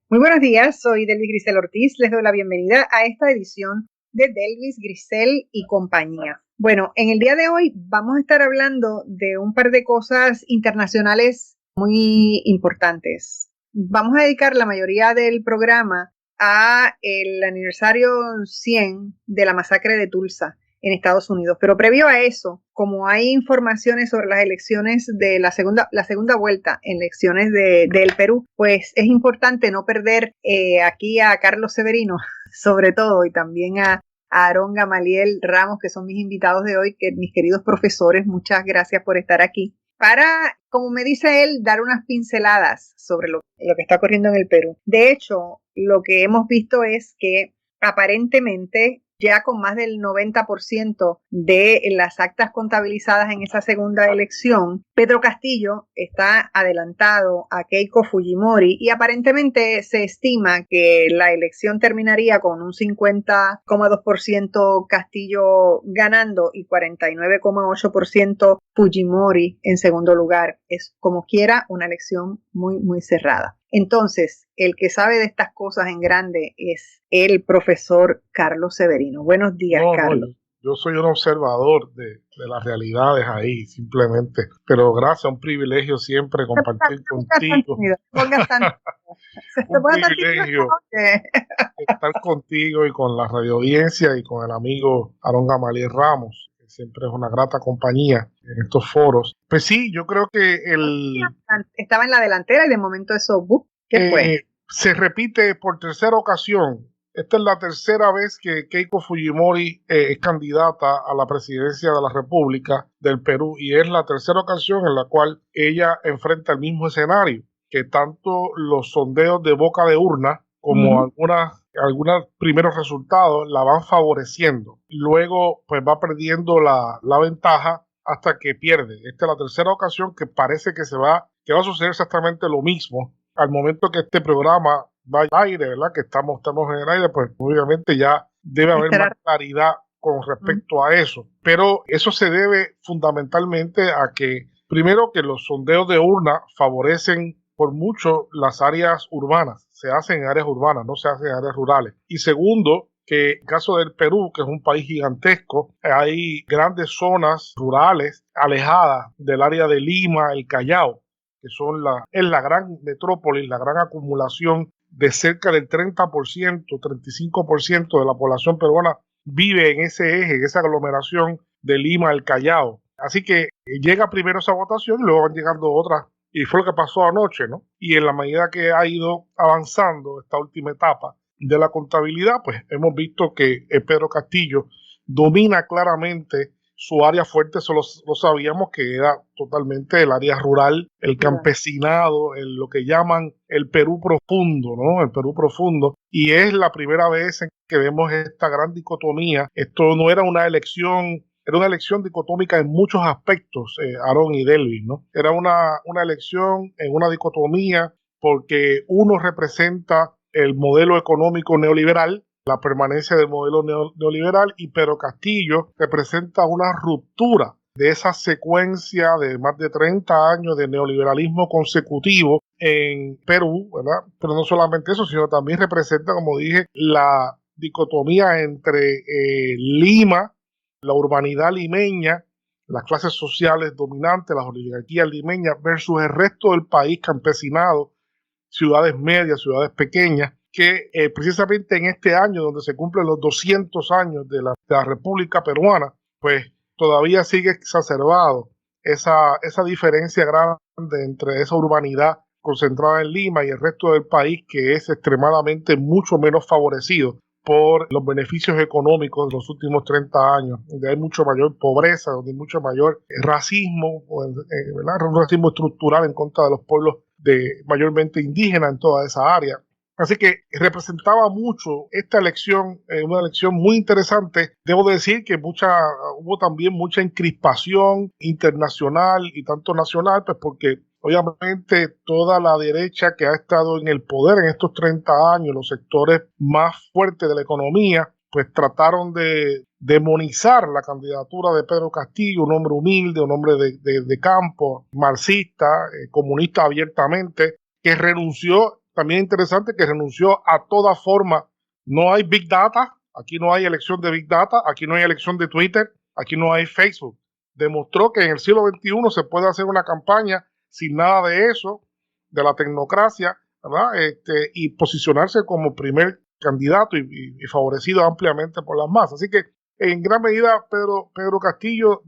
Muy buenos días, soy Delvis Grisel Ortiz. Les doy la bienvenida a esta edición de Delvis Grisel y compañía. Bueno, en el día de hoy vamos a estar hablando de un par de cosas internacionales muy importantes. Vamos a dedicar la mayoría del programa a el aniversario 100 de la masacre de Tulsa en Estados Unidos. Pero previo a eso, como hay informaciones sobre las elecciones de la segunda vuelta en elecciones del Perú, pues es importante no perder aquí a Carlos Severino, sobre todo, y también a Aarón Gamaliel Ramos, que son mis invitados de hoy, que mis queridos profesores, muchas gracias por estar aquí, para, como me dice él, dar unas pinceladas sobre lo que está ocurriendo en el Perú. De hecho, lo que hemos visto es que aparentemente ya con más del 90% de las actas contabilizadas en esa segunda elección, Pedro Castillo está adelantado a Keiko Fujimori y aparentemente se estima que la elección terminaría con un 50,2% Castillo ganando y 49,8% Fujimori en segundo lugar. Es como quiera una elección muy, muy cerrada. Entonces, el que sabe de estas cosas en grande es el profesor Carlos Severino. Buenos días, Carlos. Yo soy un observador de las realidades ahí, simplemente. Pero gracias, un privilegio siempre compartir contigo. Un privilegio estar contigo y con la radio audiencia y con el amigo Aarón Gamaliel Ramos, que siempre es una grata compañía en estos foros. Pues sí, yo creo que estaba en la delantera y de momento eso, ¿qué fue? Se repite por tercera ocasión. Esta es la tercera vez que Keiko Fujimori es candidata a la presidencia de la República del Perú y es la tercera ocasión en la cual ella enfrenta el mismo escenario, que tanto los sondeos de boca de urna como algunos primeros resultados la van favoreciendo. Luego pues va perdiendo la ventaja hasta que pierde. Esta es la tercera ocasión que parece que va a suceder exactamente lo mismo. Al momento que este programa va al aire, ¿verdad? Que estamos en el aire, pues obviamente ya debe haber más claridad con respecto a eso. Pero eso se debe fundamentalmente a que, primero, que los sondeos de urna favorecen por mucho las áreas urbanas. Se hacen en áreas urbanas, no se hacen en áreas rurales. Y segundo, que en el caso del Perú, que es un país gigantesco, hay grandes zonas rurales alejadas del área de Lima, el Callao, que es la gran metrópolis, la gran acumulación de cerca del 30%, 35% de la población peruana vive en ese eje, en esa aglomeración de Lima al Callao. Así que llega primero esa votación y luego van llegando otras, y fue lo que pasó anoche, ¿no? Y en la medida que ha ido avanzando esta última etapa de la contabilidad, pues hemos visto que Pedro Castillo domina claramente su área fuerte. Solo sabíamos que era totalmente el área rural, el campesinado, lo que llaman el Perú profundo, ¿no? El Perú profundo. Y es la primera vez en que vemos esta gran dicotomía. Esto no era una elección, era una elección dicotómica en muchos aspectos, Aarón y Delvis, ¿no? Era una elección en una dicotomía porque uno representa el modelo económico neoliberal, la permanencia del modelo neoliberal, y Pedro Castillo representa una ruptura de esa secuencia de más de 30 años de neoliberalismo consecutivo en Perú, ¿verdad? Pero no solamente eso, sino también representa, como dije, la dicotomía entre Lima, la urbanidad limeña, las clases sociales dominantes, las oligarquías limeñas, versus el resto del país campesinado, ciudades medias, ciudades pequeñas, que precisamente en este año donde se cumplen los 200 años de la República Peruana, pues todavía sigue exacerbado esa diferencia grande entre esa urbanidad concentrada en Lima y el resto del país, que es extremadamente mucho menos favorecido por los beneficios económicos de los últimos 30 años, donde hay mucho mayor pobreza, donde hay mucho mayor racismo, ¿verdad? Un racismo estructural en contra de los pueblos mayormente indígenas en toda esa área. Así que representaba mucho esta elección, una elección muy interesante. Debo decir que hubo también mucha encrispación internacional y tanto nacional, pues porque obviamente toda la derecha que ha estado en el poder en estos 30 años, los sectores más fuertes de la economía, pues trataron de demonizar la candidatura de Pedro Castillo, un hombre humilde, un hombre de campo, marxista, comunista abiertamente, que renunció también interesante que renunció a toda forma. No hay Big Data, aquí no hay elección de Big Data, aquí no hay elección de Twitter, aquí no hay Facebook. Demostró que en el siglo XXI se puede hacer una campaña sin nada de eso, de la tecnocracia, ¿verdad? Y posicionarse como primer candidato y favorecido ampliamente por las masas. Así que en gran medida Pedro Castillo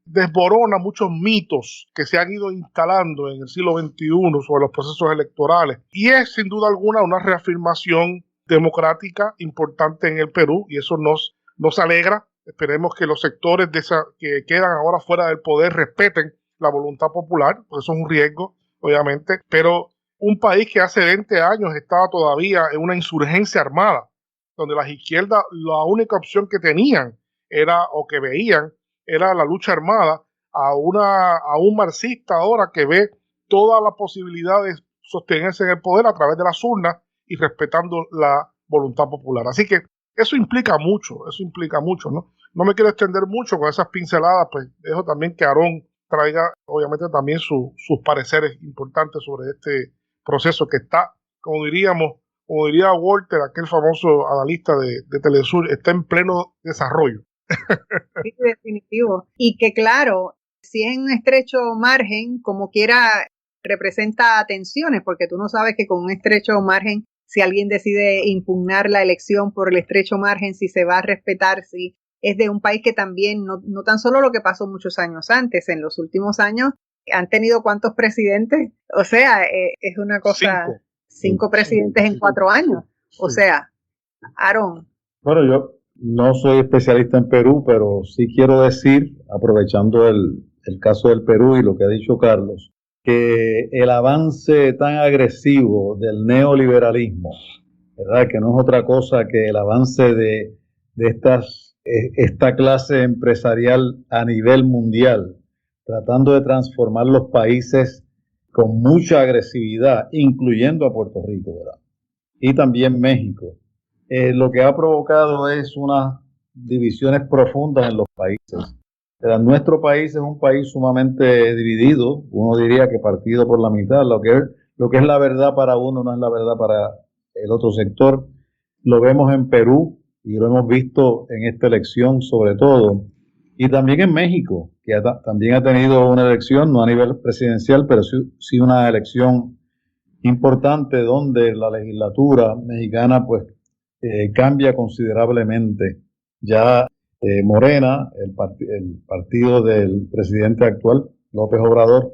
desborona muchos mitos que se han ido instalando en el siglo XXI sobre los procesos electorales, y es sin duda alguna una reafirmación democrática importante en el Perú, y eso nos alegra. Esperemos que los sectores que quedan ahora fuera del poder respeten la voluntad popular, porque eso es un riesgo, obviamente, pero un país que hace 20 años estaba todavía en una insurgencia armada, donde las izquierdas la única opción que tenían era, o que veían, era la lucha armada, a un marxista ahora que ve toda la posibilidad de sostenerse en el poder a través de las urnas y respetando la voluntad popular. Así que eso implica mucho, ¿no? No me quiero extender mucho con esas pinceladas, pues dejo también que Aarón traiga, obviamente, también sus pareceres importantes sobre este proceso que está, como diría Walter, aquel famoso analista de Telesur, está en pleno desarrollo. Sí, definitivo. Y que claro, si es en un estrecho margen, como quiera, representa tensiones, porque tú no sabes que con un estrecho margen, si alguien decide impugnar la elección por el estrecho margen, si se va a respetar, si es de un país que también, no tan solo lo que pasó muchos años antes, en los últimos años, han tenido ¿cuántos presidentes? O sea, es una cosa, 5 presidentes en 4 años. O sea, Aarón. Bueno, yo no soy especialista en Perú, pero sí quiero decir, aprovechando el caso del Perú y lo que ha dicho Carlos, que el avance tan agresivo del neoliberalismo, ¿verdad? Que no es otra cosa que el avance de esta clase empresarial a nivel mundial, tratando de transformar los países con mucha agresividad, incluyendo a Puerto Rico, ¿verdad? Y también México. Lo que ha provocado es unas divisiones profundas en los países. Nuestro país es un país sumamente dividido, uno diría que partido por la mitad. Lo que es la verdad para uno no es la verdad para el otro sector. Lo vemos en Perú y lo hemos visto en esta elección sobre todo. Y también en México, que también ha tenido una elección, no a nivel presidencial, pero sí una elección importante donde la legislatura mexicana pues cambia considerablemente. Ya Morena, el partido del presidente actual, López Obrador,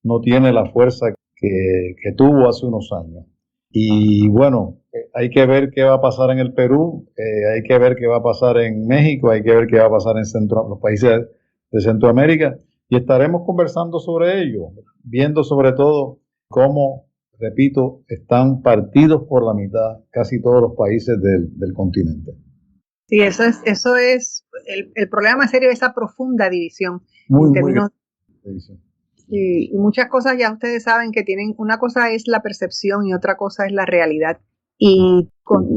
no tiene la fuerza que tuvo hace unos años. Y bueno, hay que ver qué va a pasar en el Perú, hay que ver qué va a pasar en México, hay que ver qué va a pasar en los países de Centroamérica, y estaremos conversando sobre ello, viendo sobre todo cómo, repito, están partidos por la mitad casi todos los países del continente. Sí, eso es el problema más serio, esa profunda división. Muy división. Sí, y muchas cosas ya ustedes saben que tienen, una cosa es la percepción y otra cosa es la realidad. Y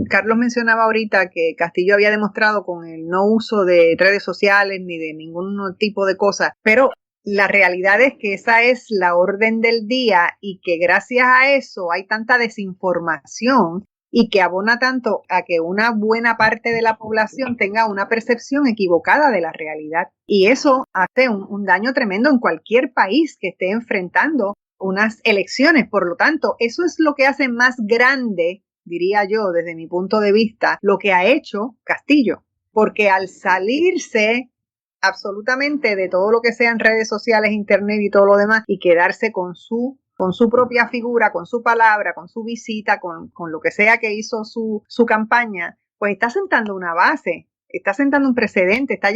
Carlos mencionaba ahorita que Castillo había demostrado con el no uso de redes sociales ni de ningún tipo de cosas, pero la realidad es que esa es la orden del día y que gracias a eso hay tanta desinformación y que abona tanto a que una buena parte de la población tenga una percepción equivocada de la realidad. Y eso hace un daño tremendo en cualquier país que esté enfrentando unas elecciones. Por lo tanto, eso es lo que hace más grande, diría yo, desde mi punto de vista, lo que ha hecho Castillo. Porque al salirse absolutamente de todo lo que sean redes sociales, internet y todo lo demás, y quedarse con su propia figura, con su palabra, con su visita, con lo que sea que hizo su campaña, pues está sentando una base, está sentando un precedente, está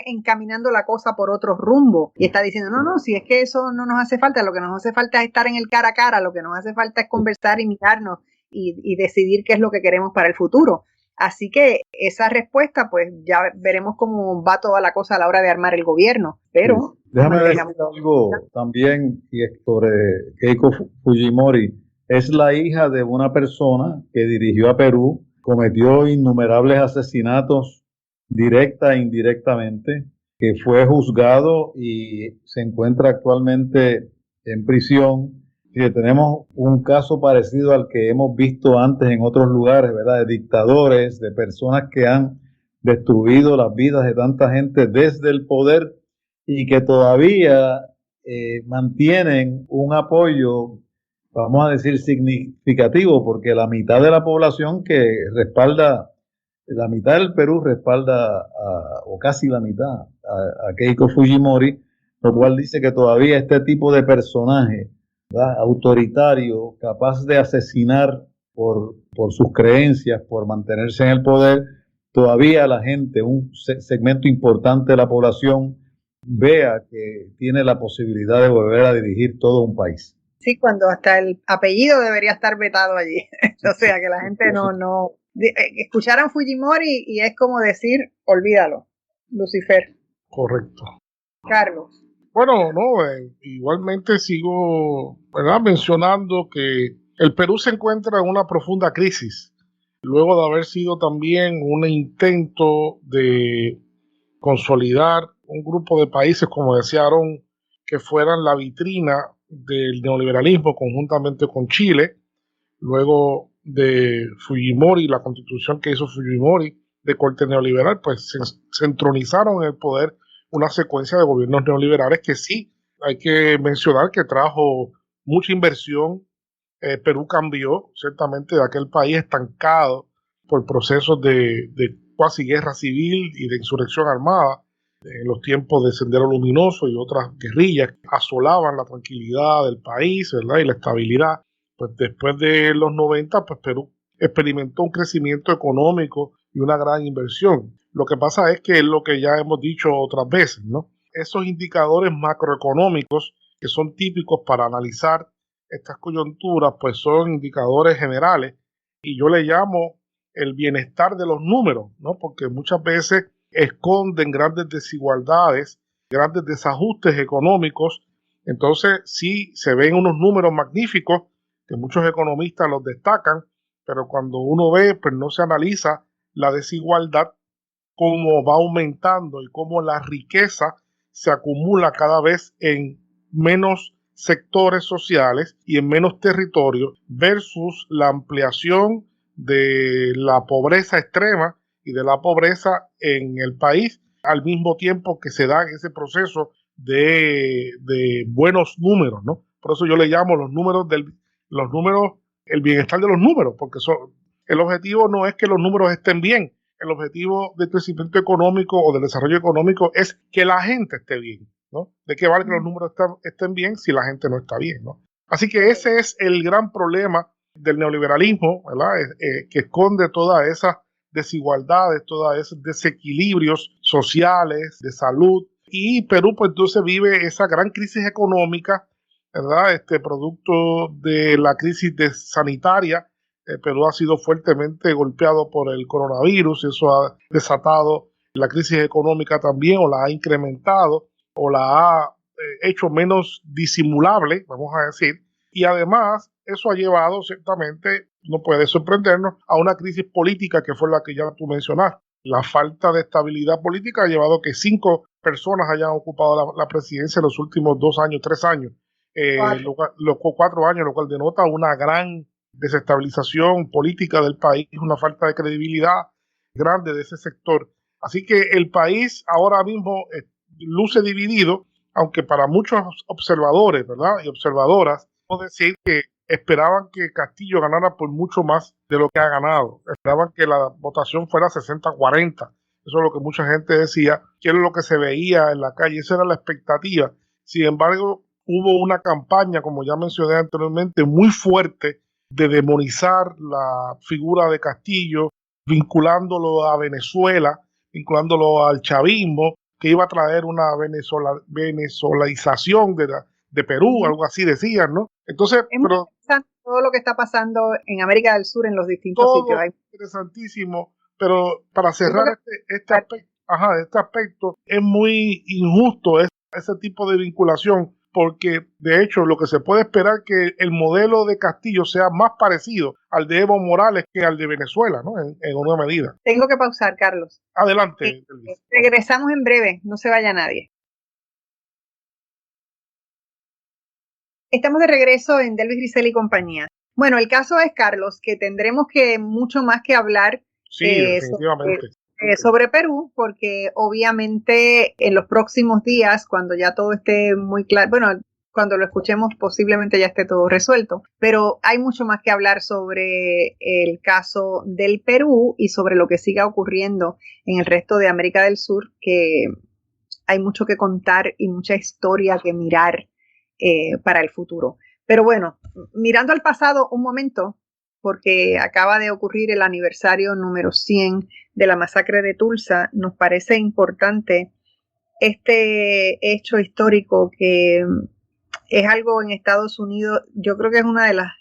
encaminando la cosa por otro rumbo y está diciendo, no, si es que eso no nos hace falta, lo que nos hace falta es estar en el cara a cara, lo que nos hace falta es conversar y mirarnos y decidir qué es lo que queremos para el futuro. Así que esa respuesta, pues ya veremos cómo va toda la cosa a la hora de armar el gobierno. Pero sí. Déjame decir algo también sobre Keiko Fujimori. Es la hija de una persona que dirigió a Perú, cometió innumerables asesinatos directa e indirectamente, que fue juzgado y se encuentra actualmente en prisión. Sí, tenemos un caso parecido al que hemos visto antes en otros lugares, ¿verdad? De dictadores, de personas que han destruido las vidas de tanta gente desde el poder y que todavía mantienen un apoyo, vamos a decir, significativo, porque la mitad de la población que respalda, la mitad del Perú respalda, o casi la mitad, a Keiko Fujimori, lo cual dice que todavía este tipo de personaje, ¿verdad?, autoritario, capaz de asesinar por sus creencias, por mantenerse en el poder, todavía la gente, un segmento importante de la población, vea que tiene la posibilidad de volver a dirigir todo un país. Sí, cuando hasta el apellido debería estar vetado allí. O sea, que la gente no escucharan Fujimori y es como decir, olvídalo, Lucifer. Correcto. Carlos. Bueno, no, igualmente sigo, ¿verdad?, mencionando que el Perú se encuentra en una profunda crisis, luego de haber sido también un intento de consolidar un grupo de países, como decía Aaron, que fueran la vitrina del neoliberalismo conjuntamente con Chile, luego de Fujimori, la constitución que hizo Fujimori de corte neoliberal, pues se entronizaron en el poder una secuencia de gobiernos neoliberales que sí, hay que mencionar que trajo mucha inversión. Perú cambió ciertamente de aquel país estancado por procesos de cuasi guerra civil y de insurrección armada en los tiempos de Sendero Luminoso y otras guerrillas que asolaban la tranquilidad del país, ¿verdad?, y la estabilidad. Pues después de los 90, pues Perú experimentó un crecimiento económico y una gran inversión. Lo que pasa es que es lo que ya hemos dicho otras veces, ¿no? Esos indicadores macroeconómicos que son típicos para analizar estas coyunturas, pues son indicadores generales y yo le llamo el bienestar de los números, ¿no? Porque muchas veces esconden grandes desigualdades, grandes desajustes económicos. Entonces sí se ven unos números magníficos que muchos economistas los destacan, pero cuando uno ve, pues no se analiza la desigualdad, cómo va aumentando y cómo la riqueza se acumula cada vez en menos sectores sociales y en menos territorios versus la ampliación de la pobreza extrema y de la pobreza en el país, al mismo tiempo que se da ese proceso de buenos números, ¿no? Por eso yo le llamo los números, el bienestar de los números, porque el objetivo no es que los números estén bien, el objetivo del crecimiento económico o del desarrollo económico es que la gente esté bien, ¿no? ¿De qué vale que los números estén bien si la gente no está bien, ¿no? Así que ese es el gran problema del neoliberalismo, ¿verdad? Que esconde todas esas desigualdades, todos esos desequilibrios sociales, de salud. Y Perú, pues entonces vive esa gran crisis económica, ¿verdad? Producto de la crisis sanitaria. Perú ha sido fuertemente golpeado por el coronavirus y eso ha desatado la crisis económica también, o la ha incrementado, o la ha hecho menos disimulable, vamos a decir. Y además, eso ha llevado ciertamente, no puede sorprendernos, a una crisis política que fue la que ya tú mencionaste. La falta de estabilidad política ha llevado a que 5 personas hayan ocupado la presidencia en los últimos 2 años, 3 años, los 4 años, lo cual denota una gran desestabilización política del país, una falta de credibilidad grande de ese sector. Así que el país ahora mismo luce dividido, aunque para muchos observadores, ¿verdad?, y observadoras, puedo decir que esperaban que Castillo ganara por mucho más de lo que ha ganado. Esperaban que la votación fuera 60-40. Eso es lo que mucha gente decía, que era lo que se veía en la calle, esa era la expectativa. Sin embargo, hubo una campaña, como ya mencioné anteriormente, muy fuerte de demonizar la figura de Castillo, vinculándolo a Venezuela, vinculándolo al chavismo, que iba a traer una venezolanización de Perú, algo así decían, ¿no? Entonces, pero todo lo que está pasando en América del Sur en los distintos sitios. Interesantísimo, pero para cerrar este aspecto, es muy injusto ese tipo de vinculación, porque de hecho lo que se puede esperar que el modelo de Castillo sea más parecido al de Evo Morales que al de Venezuela, ¿no? En una medida. Tengo que pausar, Carlos. Adelante. Regresamos en breve, no se vaya nadie. Estamos de regreso en Delvis Grisel y compañía. Bueno, el caso es, Carlos, que tendremos que mucho más que hablar Sí, definitivamente. sobre Perú, porque obviamente en los próximos días, cuando ya todo esté muy claro, bueno, cuando lo escuchemos posiblemente ya esté todo resuelto, pero hay mucho más que hablar sobre el caso del Perú y sobre lo que siga ocurriendo en el resto de América del Sur, que hay mucho que contar y mucha historia que mirar para el futuro. Pero bueno, mirando al pasado un momento, porque acaba de ocurrir el aniversario número 100 de la masacre de Tulsa, nos parece importante este hecho histórico que es algo en Estados Unidos, yo creo que es una de las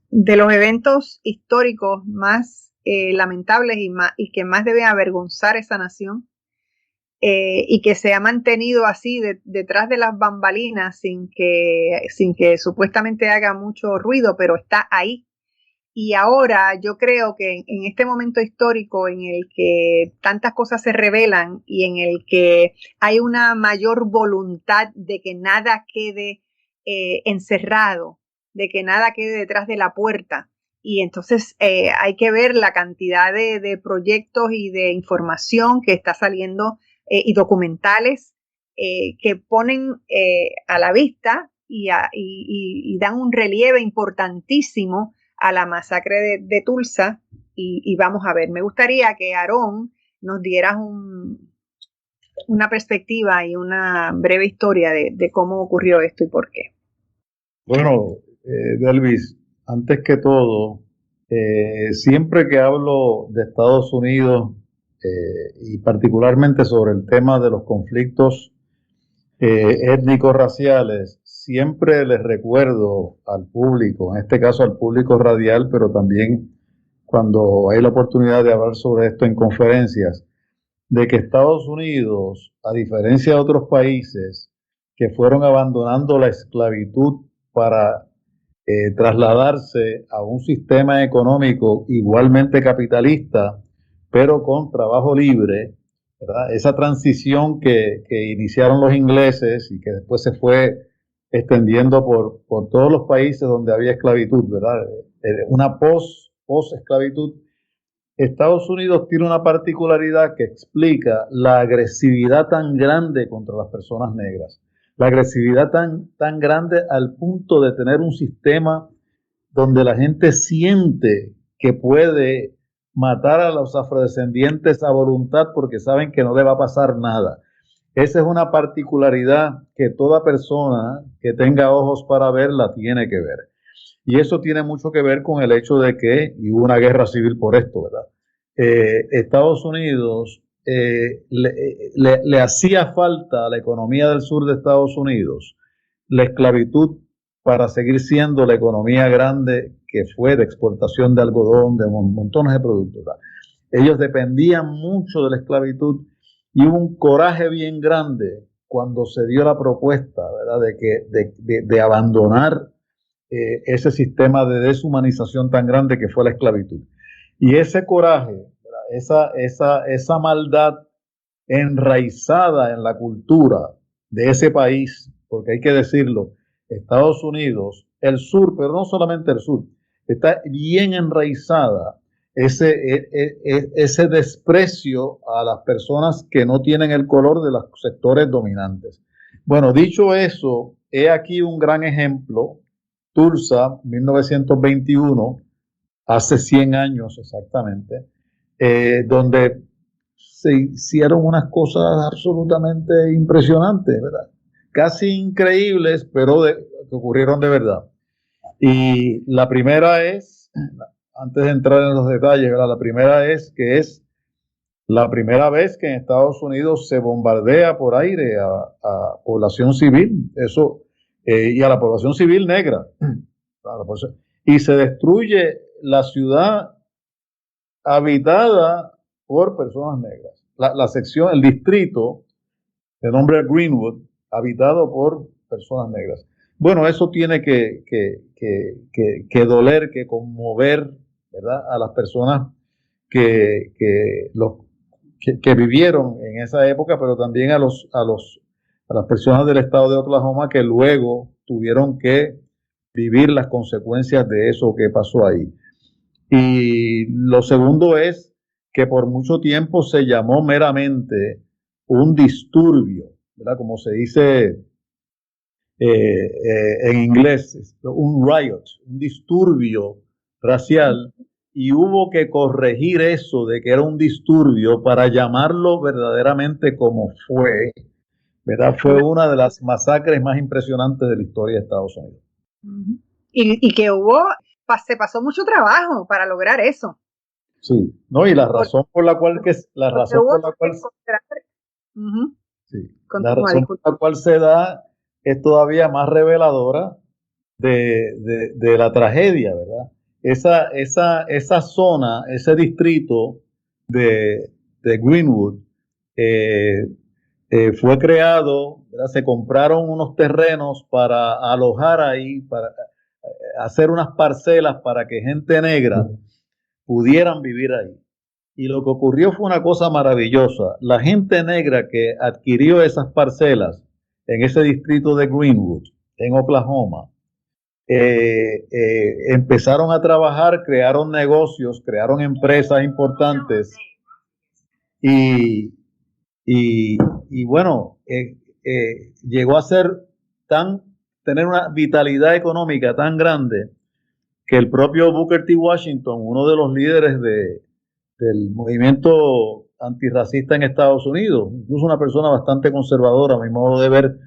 de los eventos históricos más lamentables y que más debe avergonzar esa nación. Y que se ha mantenido así detrás de las bambalinas sin que supuestamente haga mucho ruido, pero está ahí. Y ahora yo creo que en este momento histórico en el que tantas cosas se revelan y en el que hay una mayor voluntad de que nada quede encerrado, de que nada quede detrás de la puerta. Y entonces hay que ver la cantidad de proyectos y de información que está saliendo y documentales que ponen a la vista y dan un relieve importantísimo a la masacre de Tulsa y vamos a ver. Me gustaría que Aarón nos dieras una perspectiva y una breve historia de cómo ocurrió esto y por qué. Bueno, Delvis, antes que todo, siempre que hablo de Estados Unidos y particularmente sobre el tema de los conflictos étnicos raciales, siempre les recuerdo al público, en este caso al público radial, pero también cuando hay la oportunidad de hablar sobre esto en conferencias, de que Estados Unidos, a diferencia de otros países que fueron abandonando la esclavitud para trasladarse a un sistema económico igualmente capitalista, pero con trabajo libre, ¿verdad? Esa transición que iniciaron los ingleses y que después se fue extendiendo por todos los países donde había esclavitud, ¿verdad? Una post-esclavitud. Estados Unidos tiene una particularidad que explica la agresividad tan grande contra las personas negras, la agresividad tan grande al punto de tener un sistema donde la gente siente que puede matar a los afrodescendientes a voluntad porque saben que no le va a pasar nada. Esa es una particularidad que toda persona que tenga ojos para ver la tiene que ver. Y eso tiene mucho que ver con el hecho de que y hubo una guerra civil por esto, ¿verdad? Estados Unidos le hacía falta a la economía del sur de Estados Unidos la esclavitud para seguir siendo la economía grande que fue de exportación de algodón, de montones de productos, ¿verdad? Ellos dependían mucho de la esclavitud y hubo un coraje bien grande cuando se dio la propuesta, ¿verdad?, de abandonar ese sistema de deshumanización tan grande que fue la esclavitud. Y ese coraje, esa maldad enraizada en la cultura de ese país, porque hay que decirlo, Estados Unidos, el sur, pero no solamente el sur, está bien enraizada ese desprecio a las personas que no tienen el color de los sectores dominantes. Bueno, dicho eso, he aquí un gran ejemplo. Tulsa, 1921, hace 100 años exactamente, donde se hicieron unas cosas absolutamente impresionantes, ¿verdad? Casi increíbles, pero que ocurrieron de verdad. Y la primera es, antes de entrar en los detalles, ¿verdad?, la primera es que es la primera vez que en Estados Unidos se bombardea por aire a población civil, eso, y a la población civil negra. Y se destruye la ciudad habitada por personas negras. La sección, el distrito de nombre Greenwood, habitado por personas negras. Bueno, eso tiene que doler, que conmover, ¿verdad?, a las personas que vivieron en esa época, pero también a los a las personas del estado de Oklahoma que luego tuvieron que vivir las consecuencias de eso que pasó ahí. Y lo segundo es que por mucho tiempo se llamó meramente un disturbio, ¿verdad? Como se dice en inglés, un riot, un disturbio racial, y hubo que corregir eso de que era un disturbio para llamarlo verdaderamente como fue, ¿verdad? Fue una de las masacres más impresionantes de la historia de Estados Unidos. Y que se pasó mucho trabajo para lograr eso. Sí, no, y la razón por la cual la razón por la cual se da es todavía más reveladora de la tragedia, ¿verdad? Esa zona, ese distrito de Greenwood fue creado, ¿verdad? Se compraron unos terrenos para alojar ahí, para hacer unas parcelas para que gente negra pudieran vivir ahí. Y lo que ocurrió fue una cosa maravillosa. La gente negra que adquirió esas parcelas en ese distrito de Greenwood, en Oklahoma, empezaron a trabajar, crearon negocios, crearon empresas importantes y bueno, llegó a tener una vitalidad económica tan grande que el propio Booker T. Washington, uno de los líderes del movimiento antirracista en Estados Unidos, incluso una persona bastante conservadora a mi modo de ver,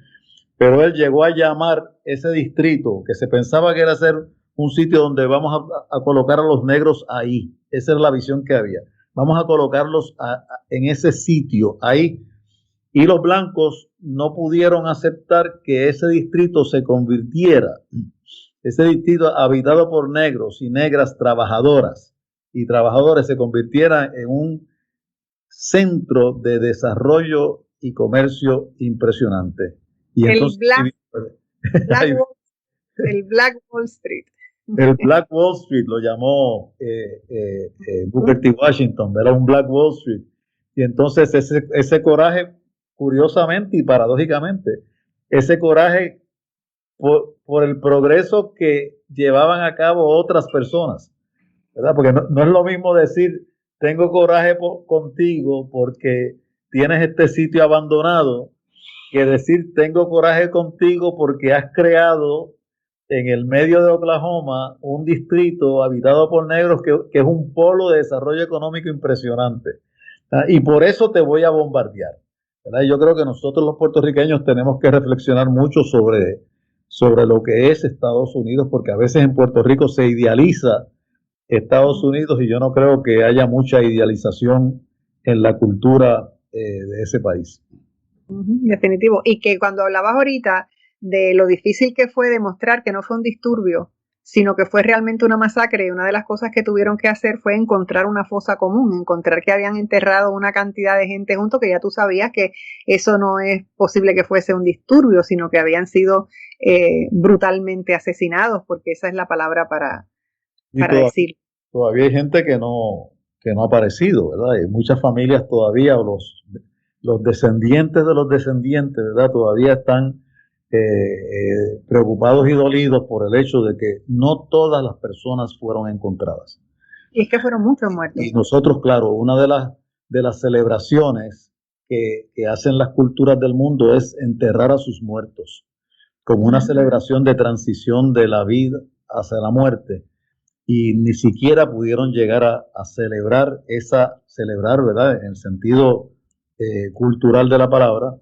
pero él llegó a llamar ese distrito, que se pensaba que era ser un sitio donde vamos a colocar a los negros ahí. Esa era la visión que había. Vamos a colocarlos en ese sitio, ahí. Y los blancos no pudieron aceptar que ese distrito se convirtiera, ese distrito habitado por negros y negras trabajadoras y trabajadores, se convirtiera en un centro de desarrollo y comercio impresionante. Y el entonces, el Black Wall Street. El Black Wall Street lo llamó Booker T. Washington, ¿verdad? Un Black Wall Street. Y entonces ese coraje, curiosamente y paradójicamente, ese coraje por el progreso que llevaban a cabo otras personas, ¿verdad? Porque no es lo mismo decir, tengo coraje contigo porque tienes este sitio abandonado, que decir, tengo coraje contigo porque has creado en el medio de Oklahoma un distrito habitado por negros que es un polo de desarrollo económico impresionante. Y por eso te voy a bombardear, ¿verdad? Yo creo que nosotros los puertorriqueños tenemos que reflexionar mucho sobre lo que es Estados Unidos, porque a veces en Puerto Rico se idealiza Estados Unidos y yo no creo que haya mucha idealización en la cultura de ese país. Definitivo. Y que cuando hablabas ahorita de lo difícil que fue demostrar que no fue un disturbio, sino que fue realmente una masacre, y una de las cosas que tuvieron que hacer fue encontrar una fosa común, encontrar que habían enterrado una cantidad de gente junto, que ya tú sabías que eso no es posible que fuese un disturbio, sino que habían sido brutalmente asesinados, porque esa es la palabra para decir. Todavía hay gente que no ha aparecido, ¿verdad? Hay muchas familias todavía, o los descendientes de los descendientes, ¿verdad? Todavía están preocupados y dolidos por el hecho de que no todas las personas fueron encontradas. Y es que fueron muchos muertos. Y nosotros, claro, una de las celebraciones que hacen las culturas del mundo es enterrar a sus muertos, como una celebración de transición de la vida hacia la muerte. Y ni siquiera pudieron llegar a celebrar, ¿verdad? En el sentido cultural de la palabra,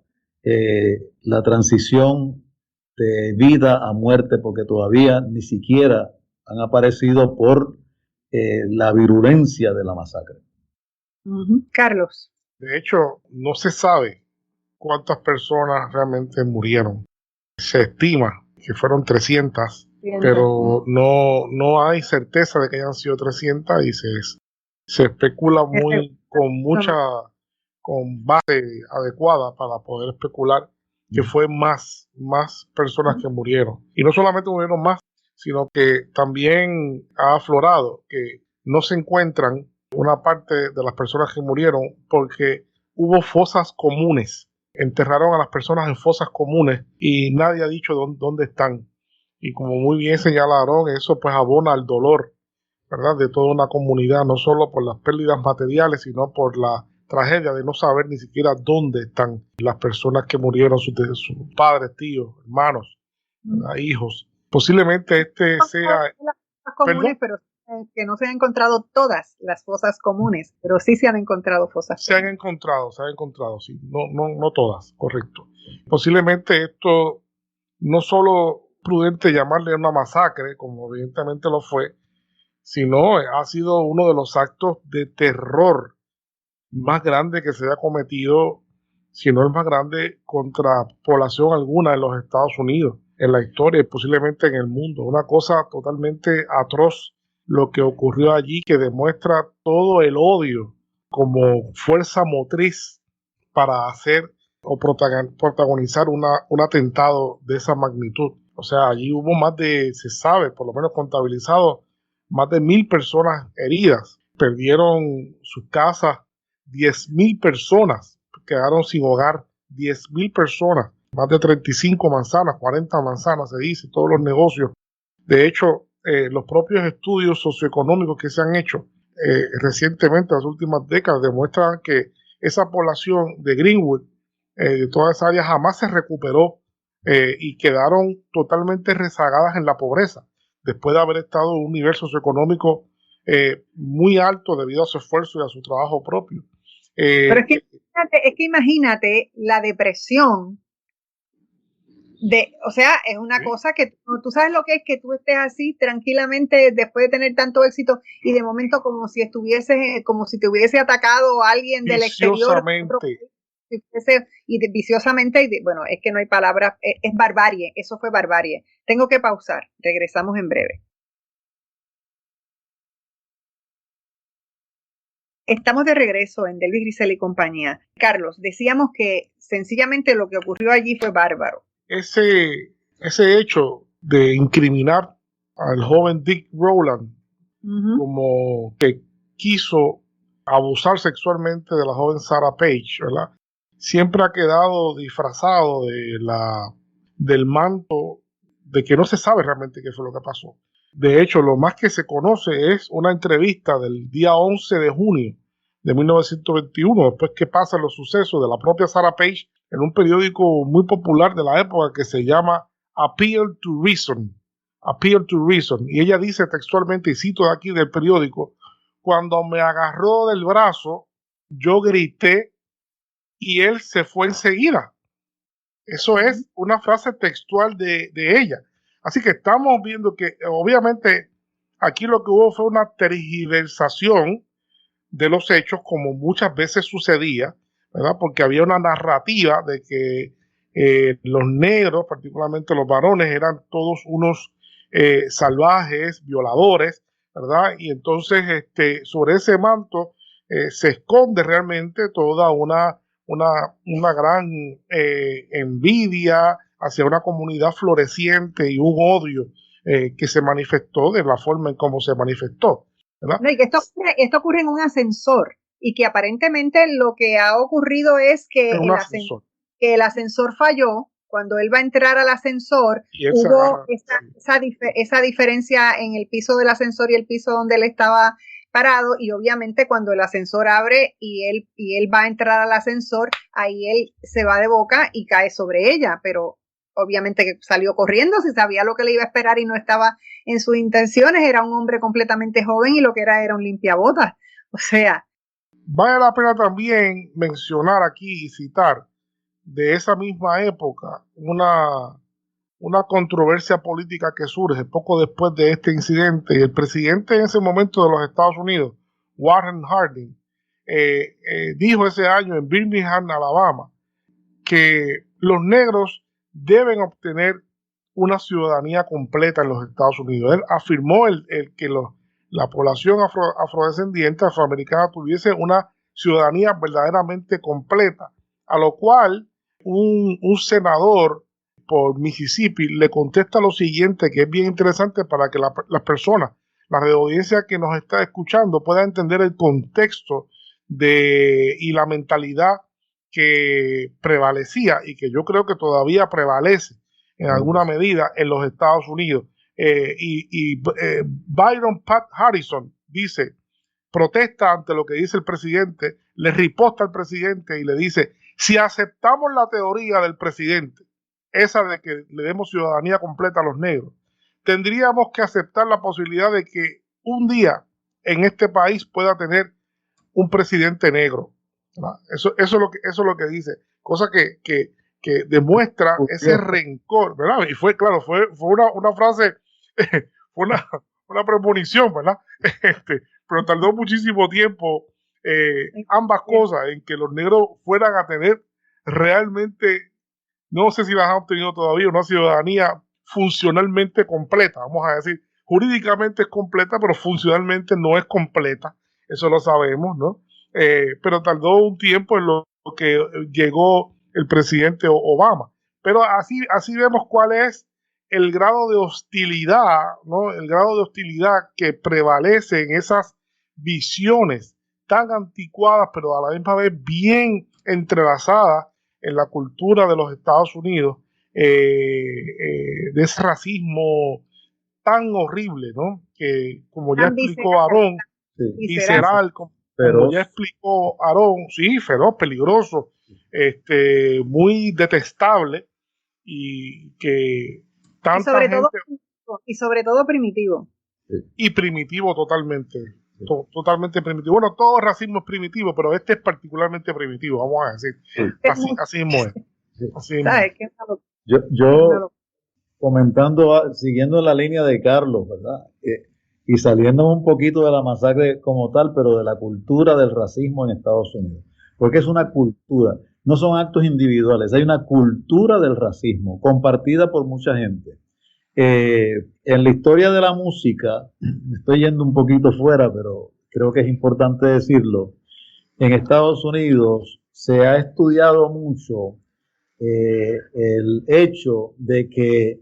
la transición de vida a muerte, porque todavía ni siquiera han aparecido por la virulencia de la masacre. Carlos. De hecho, no se sabe cuántas personas realmente murieron. Se estima que fueron 300. Pero no hay certeza de que hayan sido 300 y se especula con base adecuada para poder especular que fue más personas que murieron. Y no solamente murieron más, sino que también ha aflorado que no se encuentran una parte de las personas que murieron porque hubo fosas comunes enterraron a las personas en fosas comunes y nadie ha dicho dónde están. Y como muy bien señalaron, eso pues abona al dolor, ¿verdad?, de toda una comunidad, no solo por las pérdidas materiales, sino por la tragedia de no saber ni siquiera dónde están las personas que murieron, sus padres, tíos, hermanos, ¿verdad?, hijos. Posiblemente este sea... comunes, pero que no se han encontrado todas las fosas comunes, pero sí se han encontrado fosas comunes. Se han encontrado, sí, no todas, correcto. Posiblemente esto no solo prudente llamarle una masacre, como evidentemente lo fue, sino ha sido uno de los actos de terror más grande que se haya cometido, si no el más grande, contra población alguna en los Estados Unidos, en la historia y posiblemente en el mundo. Una cosa totalmente atroz lo que ocurrió allí, que demuestra todo el odio como fuerza motriz para hacer o protagonizar un atentado de esa magnitud. O sea, allí hubo se sabe, por lo menos contabilizado, más de 1,000 personas heridas. Perdieron sus casas, 10,000 personas quedaron sin hogar, 10,000 personas, más de 35 manzanas, 40 manzanas, se dice, todos los negocios. De hecho, los propios estudios socioeconómicos que se han hecho recientemente, en las últimas décadas, demuestran que esa población de Greenwood, de toda esa área, jamás se recuperó y quedaron totalmente rezagadas en la pobreza, después de haber estado en un nivel socioeconómico muy alto debido a su esfuerzo y a su trabajo propio. Pero es que imagínate la depresión o sea, es una cosa que tú sabes lo que es que tú estés así tranquilamente después de tener tanto éxito y de momento como si te hubiese atacado alguien del exterior. Viciosamente, bueno, es que no hay palabras, es barbarie, eso fue barbarie. Tengo que pausar, regresamos en breve. Estamos de regreso en Delvis Grisel y compañía. Carlos, decíamos que sencillamente lo que ocurrió allí fue bárbaro. Ese hecho de incriminar al joven Dick Rowland como que quiso abusar sexualmente de la joven Sarah Page, ¿verdad?, siempre ha quedado disfrazado del manto de que no se sabe realmente qué fue lo que pasó. De hecho, lo más que se conoce es una entrevista del día 11 de junio de 1921, después que pasan los sucesos de la propia Sarah Page, en un periódico muy popular de la época que se llama Appeal to Reason. Y ella dice textualmente, y cito de aquí del periódico: cuando me agarró del brazo, yo grité y él se fue enseguida. Eso es una frase textual de ella. Así que estamos viendo que obviamente aquí lo que hubo fue una tergiversación de los hechos, como muchas veces sucedía, ¿verdad?, porque había una narrativa de que los negros, particularmente los varones, eran todos unos salvajes, violadores, ¿verdad? Y entonces sobre ese manto se esconde realmente toda una gran envidia hacia una comunidad floreciente y un odio que se manifestó de la forma en cómo se manifestó, ¿verdad? No, y que esto ocurre en un ascensor y que aparentemente lo que ha ocurrido es que el ascensor falló. Cuando él va a entrar al ascensor, hubo esa diferencia en el piso del ascensor y el piso donde él estaba parado, y obviamente cuando el ascensor abre y él va a entrar al ascensor, ahí él se va de boca y cae sobre ella, pero obviamente que salió corriendo, si sabía lo que le iba a esperar y no estaba en sus intenciones. Era un hombre completamente joven y lo que era un limpiabotas. O sea, vale la pena también mencionar aquí y citar de esa misma época una controversia política que surge poco después de este incidente. Y el presidente en ese momento de los Estados Unidos, Warren Harding, dijo ese año en Birmingham, Alabama, que los negros deben obtener una ciudadanía completa en los Estados Unidos. Él afirmó que la población afrodescendiente, afroamericana, tuviese una ciudadanía verdaderamente completa, a lo cual un senador por Mississippi le contesta lo siguiente, que es bien interesante para que las personas, la audiencia que nos está escuchando, pueda entender el contexto y la mentalidad que prevalecía y que yo creo que todavía prevalece en alguna medida en los Estados Unidos. Byron Pat Harrison dice, protesta ante lo que dice el presidente, le riposta al presidente y le dice, si aceptamos la teoría del presidente, esa de que le demos ciudadanía completa a los negros, tendríamos que aceptar la posibilidad de que un día en este país pueda tener un presidente negro. Eso es lo que dice, cosa que demuestra ese rencor, ¿verdad? Y fue una frase, fue una premonición, ¿verdad? Pero tardó muchísimo tiempo ambas cosas, en que los negros fueran a tener realmente, no sé si las han obtenido todavía, una ciudadanía funcionalmente completa, vamos a decir, jurídicamente es completa, pero funcionalmente no es completa, eso lo sabemos, ¿no? Pero tardó un tiempo en lo que llegó el presidente Obama. Pero así vemos cuál es el grado de hostilidad, ¿no? El grado de hostilidad que prevalece en esas visiones tan anticuadas, pero a la misma vez bien entrelazadas en la cultura de los Estados Unidos, de ese racismo tan horrible, ¿no? Que como ya explicó Aarón, visceral, como ya explicó Aarón, sí, feroz, peligroso, muy detestable, y que tanta y sobre todo primitivo. Y primitivo totalmente. Totalmente primitivo. Bueno, todo racismo es primitivo, pero este es particularmente primitivo, vamos a decir. Así mismo es. Yo comentando, siguiendo la línea de Carlos, ¿verdad? Y saliendo un poquito de la masacre como tal, pero de la cultura del racismo en Estados Unidos. Porque es una cultura, no son actos individuales, hay una cultura del racismo compartida por mucha gente. En la historia de la música, me estoy yendo un poquito fuera, pero creo que es importante decirlo, en Estados Unidos se ha estudiado mucho el hecho de que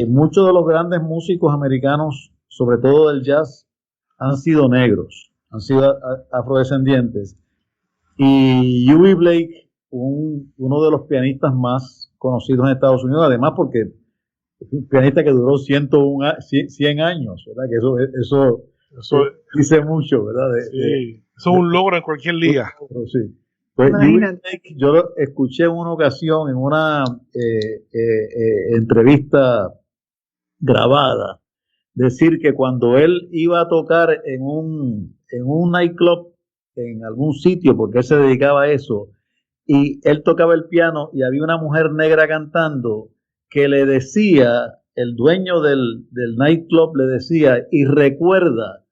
muchos de los grandes músicos americanos, sobre todo del jazz, han sido negros, han sido afrodescendientes. Y Eubie Blake, uno de los pianistas más conocidos en Estados Unidos, además porque es un pianista que duró 100 años, ¿verdad? Que eso dice mucho, ¿verdad? Sí, eso es un logro en cualquier liga. Sí. Pues Blake, yo lo escuché en una ocasión en una entrevista grabada decir que cuando él iba a tocar en un nightclub, en algún sitio, porque él se dedicaba a eso, y él tocaba el piano y había una mujer negra cantando, que le decía, el dueño del nightclub le decía, y recuerda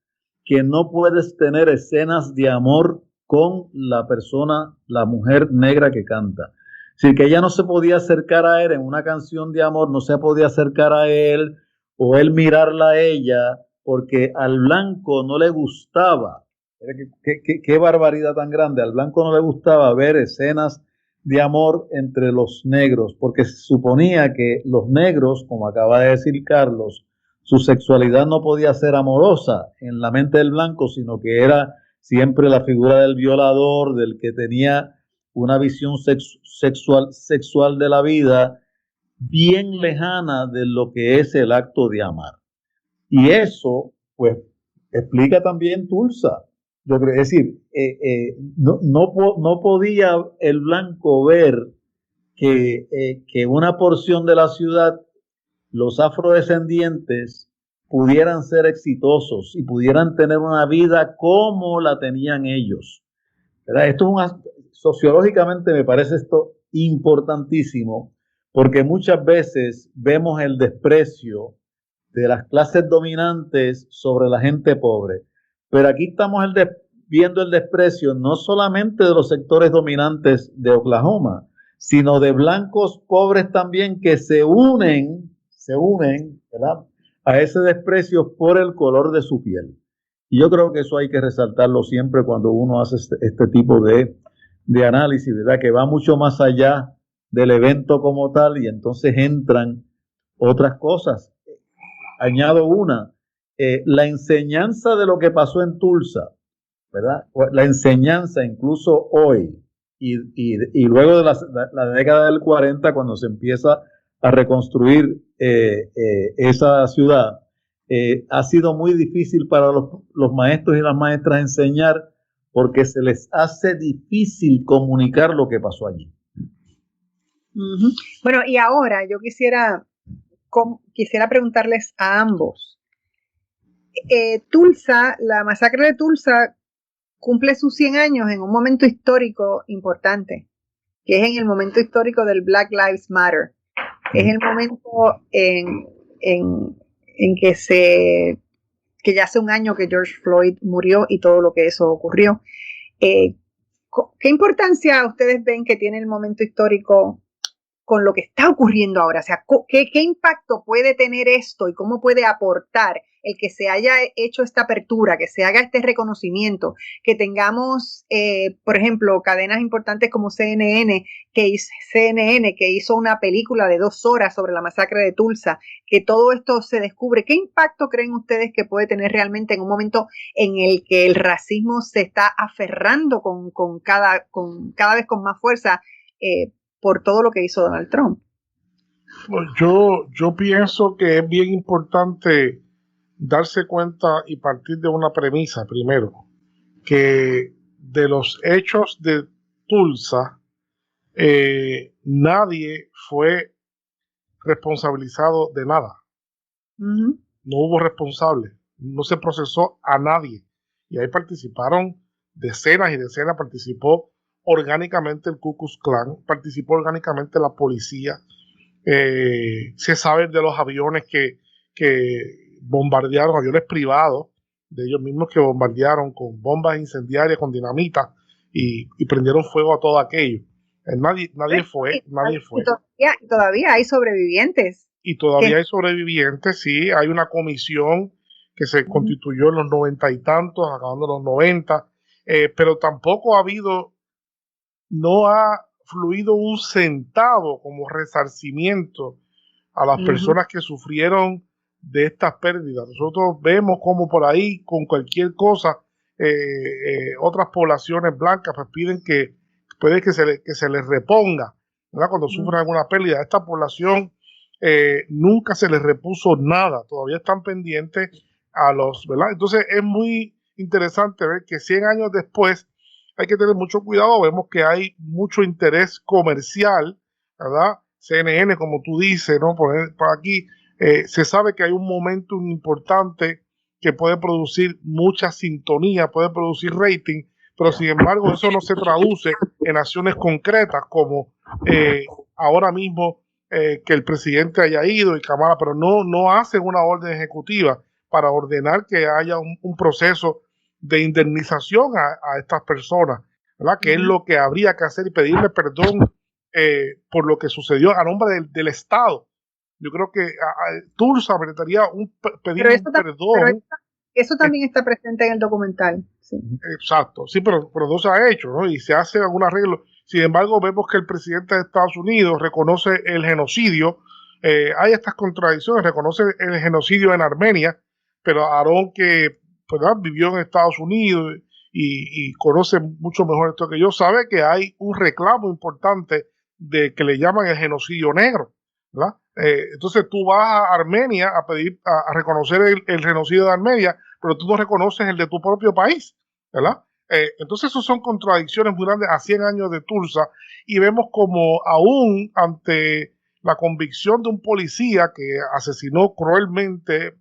que no puedes tener escenas de amor con la persona, la mujer negra que canta. Así que ella no se podía acercar a él en una canción de amor, no se podía acercar a él o él mirarla a ella, porque al blanco no le gustaba. Qué barbaridad tan grande. Al blanco no le gustaba ver escenas de amor entre los negros, porque se suponía que los negros, como acaba de decir Carlos, su sexualidad no podía ser amorosa en la mente del blanco, sino que era siempre la figura del violador, del que tenía una visión sexual de la vida bien lejana de lo que es el acto de amar. Y eso, pues, explica también Tulsa. Yo creo, es decir, no podía el blanco ver que una porción de la ciudad, los afrodescendientes, pudieran ser exitosos y pudieran tener una vida como la tenían ellos. ¿Verdad? Sociológicamente me parece esto importantísimo, porque muchas veces vemos el desprecio de las clases dominantes sobre la gente pobre. Pero aquí estamos viendo el desprecio no solamente de los sectores dominantes de Oklahoma, sino de blancos pobres también que se unen, ¿verdad?, a ese desprecio por el color de su piel. Y yo creo que eso hay que resaltarlo siempre cuando uno hace este tipo de análisis, ¿verdad?, que va mucho más allá del evento como tal, y entonces entran otras cosas. Añado una, la enseñanza de lo que pasó en Tulsa, ¿verdad? La enseñanza incluso hoy y luego de la década del 40, cuando se empieza a reconstruir esa ciudad, ha sido muy difícil para los maestros y las maestras enseñar porque se les hace difícil comunicar lo que pasó allí. Uh-huh. Bueno, y ahora yo quisiera preguntarles a ambos. Tulsa, la masacre de Tulsa cumple sus 100 años en un momento histórico importante, que es en el momento histórico del Black Lives Matter. Es el momento en que ya hace un año que George Floyd murió y todo lo que eso ocurrió. ¿Qué importancia ustedes ven que tiene el momento histórico con lo que está ocurriendo ahora? O sea, ¿qué impacto puede tener esto y cómo puede aportar el que se haya hecho esta apertura, que se haga este reconocimiento, que tengamos, por ejemplo, cadenas importantes como CNN, que hizo una película de 2 horas sobre la masacre de Tulsa, que todo esto se descubre? ¿Qué impacto creen ustedes que puede tener realmente en un momento en el que el racismo se está aferrando con cada vez con más fuerza por todo lo que hizo Donald Trump? Pues yo pienso que es bien importante darse cuenta y partir de una premisa primero, que de los hechos de Tulsa nadie fue responsabilizado de nada. Uh-huh. No hubo responsable, no se procesó a nadie, y ahí participaron decenas y decenas, participó orgánicamente el Ku Klux Klan, participó orgánicamente la policía. Se sabe de los aviones que bombardearon, aviones privados de ellos mismos que bombardearon con bombas incendiarias, con dinamita, y prendieron fuego a todo aquello. Nadie fue. Y todavía hay sobrevivientes. Y todavía hay sobrevivientes, sí. Hay una comisión que se constituyó en los 90 y tantos, acabando los 90, pero tampoco no ha fluido un centavo como resarcimiento a las personas que sufrieron de estas pérdidas. Nosotros vemos como por ahí, con cualquier cosa, otras poblaciones blancas pues piden que puede que se les reponga, ¿verdad? Cuando sufren alguna pérdida. A esta población nunca se les repuso nada, todavía están pendientes ¿verdad? Entonces es muy interesante ver que 100 años después hay que tener mucho cuidado. Vemos que hay mucho interés comercial, ¿verdad? CNN, como tú dices, ¿no? Por aquí se sabe que hay un momentum importante que puede producir mucha sintonía, puede producir rating, pero sin embargo eso no se traduce en acciones concretas como ahora mismo que el presidente haya ido y Kamala, pero no hacen una orden ejecutiva para ordenar que haya un proceso de indemnización a estas personas, ¿verdad? Que es lo que habría que hacer, y pedirle perdón por lo que sucedió a nombre del Estado. Yo creo que Tulsa merecería pedir un perdón. Eso también está presente en el documental. Sí. Exacto, sí, pero no se ha hecho, ¿no? Y se hace algún arreglo. Sin embargo, vemos que el presidente de Estados Unidos reconoce el genocidio. Hay estas contradicciones, reconoce el genocidio en Armenia, pero Aarón, que ¿verdad? Vivió en Estados Unidos y conoce mucho mejor esto que yo, sabe que hay un reclamo importante de que le llaman el genocidio negro, ¿verdad? Entonces tú vas a Armenia a pedir, a reconocer el genocidio de Armenia, pero tú no reconoces el de tu propio país, ¿verdad? Entonces eso son contradicciones muy grandes a 100 años de Tulsa, y vemos como aún ante la convicción de un policía que asesinó cruelmente,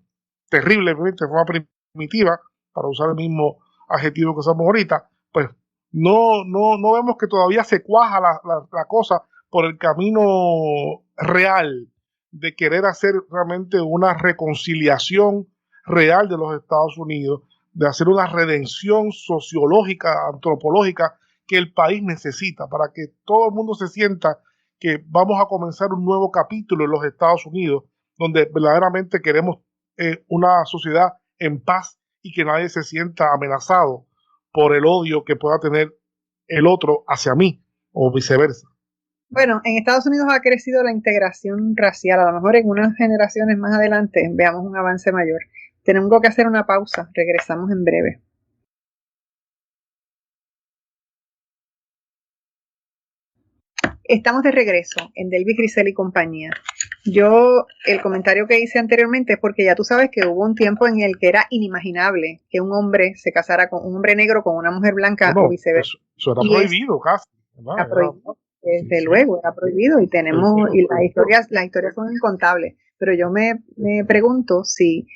terriblemente, de forma primitiva, para usar el mismo adjetivo que usamos ahorita, pues no vemos que todavía se cuaja la cosa por el camino real de querer hacer realmente una reconciliación real de los Estados Unidos, de hacer una redención sociológica, antropológica que el país necesita para que todo el mundo se sienta que vamos a comenzar un nuevo capítulo en los Estados Unidos, donde verdaderamente queremos una sociedad en paz y que nadie se sienta amenazado por el odio que pueda tener el otro hacia mí o viceversa. Bueno, en Estados Unidos ha crecido la integración racial. A lo mejor en unas generaciones más adelante veamos un avance mayor. Tenemos que hacer una pausa. Regresamos en breve. Estamos de regreso en Delvis Grisel y compañía. Yo, el comentario que hice anteriormente es porque ya tú sabes que hubo un tiempo en el que era inimaginable que un hombre se casara con un hombre negro con una mujer blanca o viceversa. Eso era prohibido casi. Era prohibido, desde luego, era prohibido y tenemos, y las historias son incontables. Pero yo me pregunto si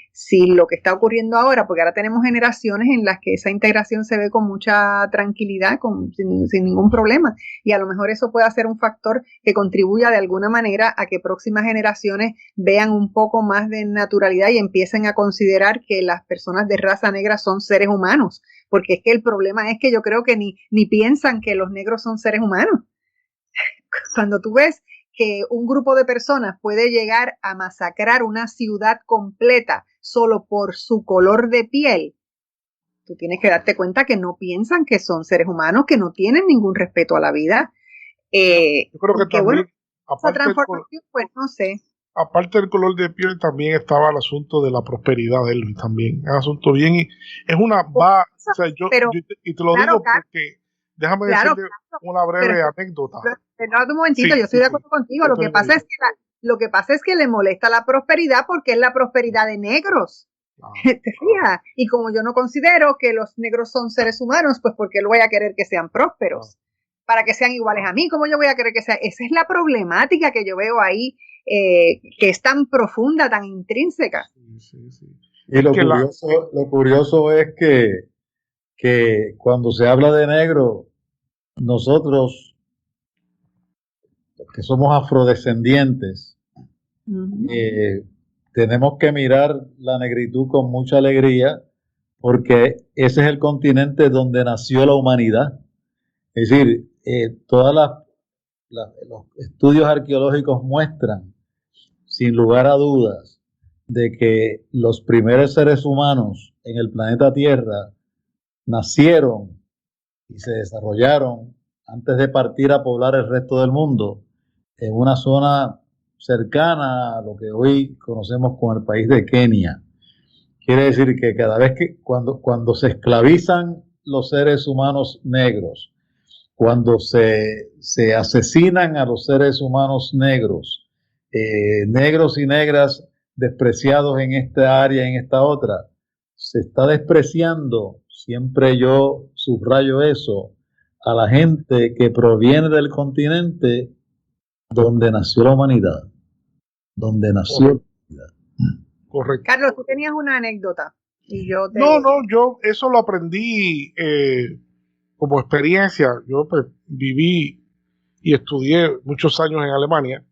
lo que está ocurriendo ahora, porque ahora tenemos generaciones en las que esa integración se ve con mucha tranquilidad, sin ningún problema, y a lo mejor eso puede ser un factor que contribuya de alguna manera a que próximas generaciones vean un poco más de naturalidad y empiecen a considerar que las personas de raza negra son seres humanos, porque es que el problema es que yo creo que ni piensan que los negros son seres humanos. Cuando tú ves que un grupo de personas puede llegar a masacrar una ciudad completa solo por su color de piel, tú tienes que darte cuenta que no piensan que son seres humanos, que no tienen ningún respeto a la vida. Yo creo que también, bueno, esa transformación, pues no sé. Aparte del color de piel, también estaba el asunto de la prosperidad de él también. Es un asunto bien, es una o sea, y te lo digo porque déjame decirte una breve anécdota. Pero un momentito, yo estoy de acuerdo contigo. Lo que pasa es que le molesta la prosperidad porque es la prosperidad de negros. ¿Te fijas? Y como yo no considero que los negros son seres humanos, pues porque lo voy a querer que sean prósperos, para que sean iguales a mí, como yo voy a querer que sean. Esa es la problemática que yo veo ahí, que es tan profunda, tan intrínseca. Sí. Y lo curioso es que cuando se habla de negro, nosotros que somos afrodescendientes, tenemos que mirar la negritud con mucha alegría porque ese es el continente donde nació la humanidad. Es decir, todos los estudios arqueológicos muestran, sin lugar a dudas, de que los primeros seres humanos en el planeta Tierra nacieron y se desarrollaron antes de partir a poblar el resto del mundo en una zona cercana a lo que hoy conocemos como el país de Kenia. Quiere decir que cada vez que cuando se esclavizan los seres humanos negros, cuando se asesinan a los seres humanos negros, negros y negras despreciados en esta área, en esta otra, se está despreciando, siempre yo subrayo eso, a la gente que proviene del continente donde nació la humanidad. Donde nació la humanidad. Correcto. Carlos, tú tenías una anécdota. Y yo yo eso lo aprendí como experiencia. Yo pues, viví y estudié muchos años en Alemania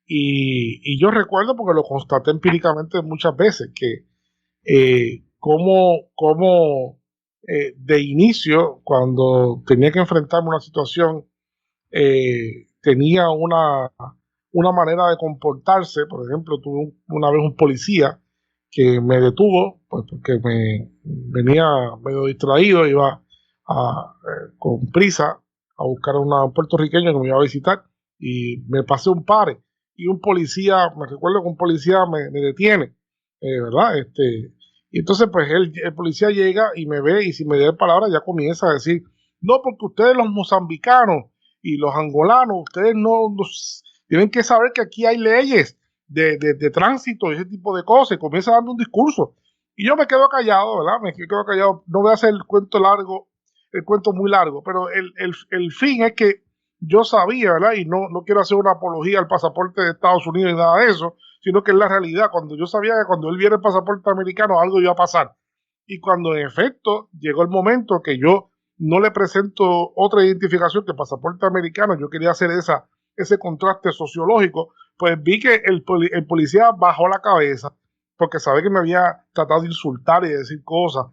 y yo recuerdo, porque lo constaté empíricamente muchas veces, que como de inicio, cuando tenía que enfrentarme a una situación, tenía una manera de comportarse. Por ejemplo, tuve una vez un policía que me detuvo, pues porque me venía medio distraído, iba con prisa a buscar a un puertorriqueño que me iba a visitar y me pasé un pare y me recuerdo que un policía me detiene, ¿verdad? Y entonces pues el policía llega y me ve y si me da palabras ya comienza a decir, no, porque ustedes los mozambicanos y los angolanos, ustedes no tienen que saber que aquí hay leyes de tránsito y ese tipo de cosas, y comienza dando un discurso. Y yo me quedo callado, ¿verdad? Me quedo callado. No voy a hacer el cuento muy largo, pero el fin es que yo sabía, ¿verdad? Y no quiero hacer una apología al pasaporte de Estados Unidos ni nada de eso, sino que es la realidad. Cuando yo sabía que cuando él viera el pasaporte americano algo iba a pasar. Y cuando en efecto llegó el momento que yo no le presento otra identificación que el pasaporte americano, yo quería hacer ese contraste sociológico, pues vi que el policía bajó la cabeza porque sabe que me había tratado de insultar y de decir cosas,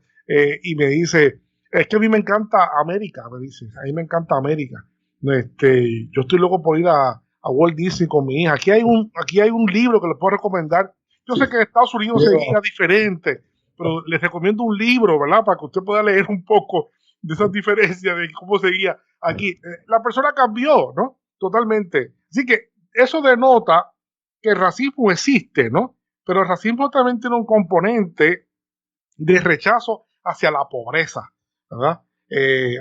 y me dice, es que a mí me encanta América, me dice, a mí me encanta América. Yo estoy loco por ir a Walt Disney con mi hija. Aquí hay un libro que les puedo recomendar. Yo sé que en Estados Unidos seguía diferente, pero les recomiendo un libro, ¿verdad? Para que usted pueda leer un poco de esas diferencias de cómo seguía aquí. La persona cambió, ¿no? Totalmente. Así que eso denota que el racismo existe, ¿no? Pero el racismo también tiene un componente de rechazo hacia la pobreza, ¿verdad?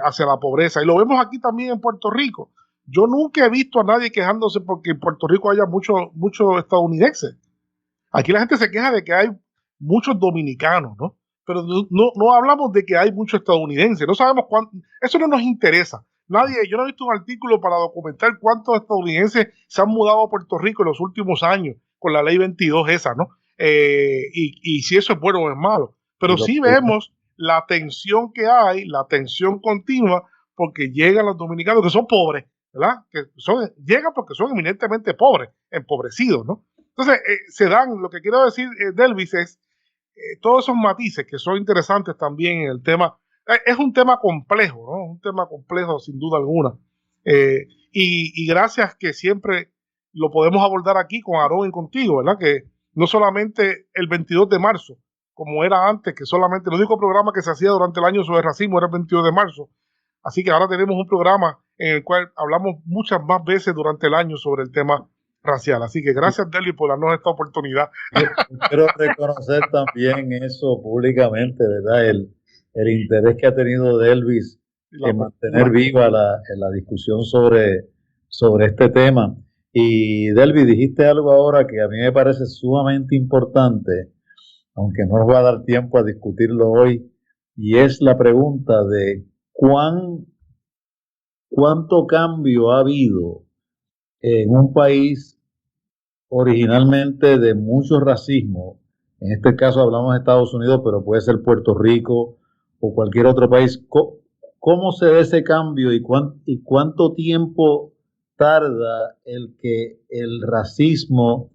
Hacia la pobreza. Y lo vemos aquí también en Puerto Rico. Yo nunca he visto a nadie quejándose porque en Puerto Rico haya muchos estadounidenses. Aquí la gente se queja de que hay muchos dominicanos, ¿no? Pero no hablamos de que hay muchos estadounidenses. No sabemos cuánto. Eso no nos interesa. Yo no he visto un artículo para documentar cuántos estadounidenses se han mudado a Puerto Rico en los últimos años con la ley 22 esa, ¿no? Y si eso es bueno o es malo. Pero sí vemos la tensión que hay, la tensión continua, porque llegan los dominicanos que son pobres, ¿verdad? Llegan porque son eminentemente pobres, empobrecidos, ¿no? Entonces, se dan, lo que quiero decir, Delvis, es todos esos matices que son interesantes también en el tema. Es un tema complejo, ¿no? Un tema complejo, sin duda alguna. Y gracias que siempre lo podemos abordar aquí con Aarón y contigo, ¿verdad? Que no solamente el 22 de marzo, como era antes, que solamente el único programa que se hacía durante el año sobre racismo era el 22 de marzo. Así que ahora tenemos un programa en el cual hablamos muchas más veces durante el año sobre el tema racial. Así que gracias, Delvis, por darnos esta oportunidad. Quiero reconocer también eso públicamente, ¿verdad? El interés que ha tenido Delvis en mantener viva la discusión sobre este tema. Y Delvis, dijiste algo ahora que a mí me parece sumamente importante, aunque no nos va a dar tiempo a discutirlo hoy, y es la pregunta de cuánto cambio ha habido en un país originalmente de mucho racismo. En este caso hablamos de Estados Unidos, pero puede ser Puerto Rico o cualquier otro país. ¿Cómo se ve ese cambio y cuánto tiempo tarda el que el racismo,